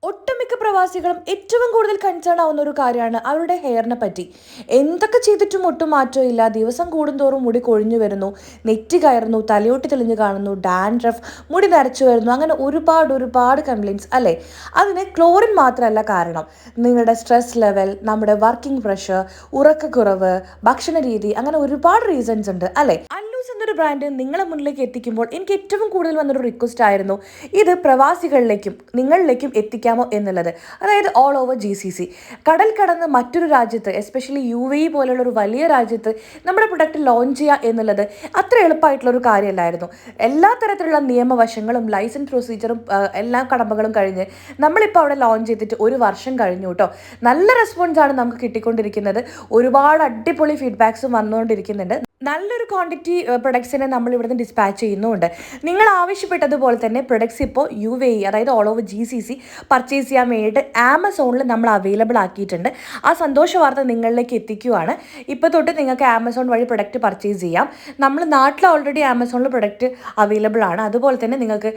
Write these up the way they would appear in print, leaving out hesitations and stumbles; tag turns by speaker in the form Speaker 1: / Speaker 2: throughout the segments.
Speaker 1: ഒട്ടുമിക്ക പ്രവാസികളും ഏറ്റവും കൂടുതൽ കൺസേൺ ആവുന്ന ഒരു കാര്യമാണ് അവരുടെ ഹെയറിനെ പറ്റി. എന്തൊക്കെ ചെയ്തിട്ടും ഒട്ടും മാറ്റമില്ല. ദിവസം കൂടുന്തോറും മുടി കൊഴിഞ്ഞു വരുന്നു, നെറ്റി കയറുന്നു, തലയോട്ടി തെളിഞ്ഞു കാണുന്നു, ഡാൻഡ്രഫ്, മുടി നരച്ചു വരുന്നു, അങ്ങനെ ഒരുപാട് കംപ്ലയിൻറ്റ്സ് അല്ലേ. അതിന് ക്ലോറിൻ മാത്രമല്ല കാരണം. നിങ്ങളുടെ സ്ട്രെസ് ലെവൽ, നമ്മുടെ വർക്കിംഗ് പ്രഷർ, ഉറക്കക്കുറവ്, ഭക്ഷണ രീതി, അങ്ങനെ ഒരുപാട് റീസൺസ് ഉണ്ട് അല്ലേ. അല്ലൂസ് എന്നൊരു ബ്രാൻഡ് നിങ്ങളെ മുന്നിലേക്ക് എത്തിക്കുമ്പോൾ എനിക്ക് ഏറ്റവും കൂടുതൽ വന്നൊരു റിക്വസ്റ്റ് ആയിരുന്നു ഇത് പ്രവാസികളിലേക്കും നിങ്ങളിലേക്കും എത്തിക്കാമോ എന്നുള്ളത്. അതായത് ഓൾ ഓവർ GCC, കടൽ കടന്ന് മറ്റൊരു രാജ്യത്ത്, എസ്പെഷ്യലി UAE പോലുള്ള ഒരു വലിയ രാജ്യത്ത് നമ്മുടെ പ്രൊഡക്റ്റ് ലോഞ്ച് ചെയ്യുക എന്നുള്ളത് അത്ര എളുപ്പമായിട്ടുള്ളൊരു കാര്യമല്ലായിരുന്നു. എല്ലാ തരത്തിലുള്ള നിയമവശങ്ങളും ലൈസൻസ് പ്രൊസീജിയറും എല്ലാ കടമ്പകളും കഴിഞ്ഞ് നമ്മളിപ്പോൾ അവിടെ ലോഞ്ച് ചെയ്തിട്ട് ഒരു വർഷം കഴിഞ്ഞു കേട്ടോ. നല്ല റെസ്പോൺസാണ് നമുക്ക് കിട്ടിക്കൊണ്ടിരിക്കുന്നത്. ഒരുപാട് അടിപൊളി ഫീഡ്ബാക്സും വന്നുകൊണ്ടിരിക്കുന്നുണ്ട്. നല്ലൊരു ക്വാണ്ടിറ്റി പ്രൊഡക്ട്സിനെ നമ്മൾ ഇവിടുന്ന് ഡിസ്പാച്ച് ചെയ്യുന്നുമുണ്ട്. നിങ്ങൾ ആവശ്യപ്പെട്ടതുപോലെ തന്നെ പ്രൊഡക്ട്സ് ഇപ്പോൾ UAE, അതായത് ഓൾ ഓവർ GCC പർച്ചേസ് ചെയ്യാൻ വേണ്ടിയിട്ട് ആമസോണിൽ നമ്മൾ അവൈലബിൾ ആക്കിയിട്ടുണ്ട്. ആ സന്തോഷ വാർത്ത നിങ്ങളിലേക്ക് എത്തിക്കുകയാണ്. ഇപ്പോൾ തൊട്ട് നിങ്ങൾക്ക് ആമസോൺ വഴി പ്രൊഡക്റ്റ് പർച്ചേസ് ചെയ്യാം. നമ്മൾ നാട്ടിൽ ഓൾറെഡി ആമസോണിൽ പ്രൊഡക്റ്റ് അവൈലബിൾ ആണ്. അതുപോലെ തന്നെ നിങ്ങൾക്ക്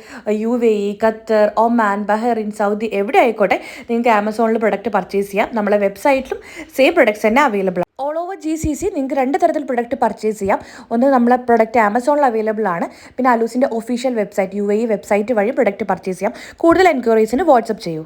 Speaker 1: UAE, Qatar, Oman, Bahrain, Saudi എവിടെ ആയിക്കോട്ടെ നിങ്ങൾക്ക് ആമസോണിൽ പ്രൊഡക്റ്റ് പർച്ചേസ് ചെയ്യാം. നമ്മളെ വെബ്സൈറ്റിലും സെയിം പ്രൊഡക്ട്സ് തന്നെ അവൈലബിൾ ആണ്. ഓൾ ഓവർ GCC നിങ്ങൾക്ക് രണ്ട് തരത്തിൽ പ്രൊഡക്റ്റ് പർച്ചേസ് ചെയ്യാം. ഒന്ന്, നമ്മളെ പ്രൊഡക്റ്റ് ആമസോണിൽ അവൈലബിൾ ആണ്. പിന്നെ അലൂസിൻ്റെ ഒഫീഷ്യൽ വെബ്സൈറ്റ് UAE വെബ്സൈറ്റ് വഴി പ്രൊഡക്റ്റ് പർച്ചേസ് ചെയ്യാം. കൂടുതൽ എൻക്വയറീസിന് വാട്സപ്പ് ചെയ്യൂ.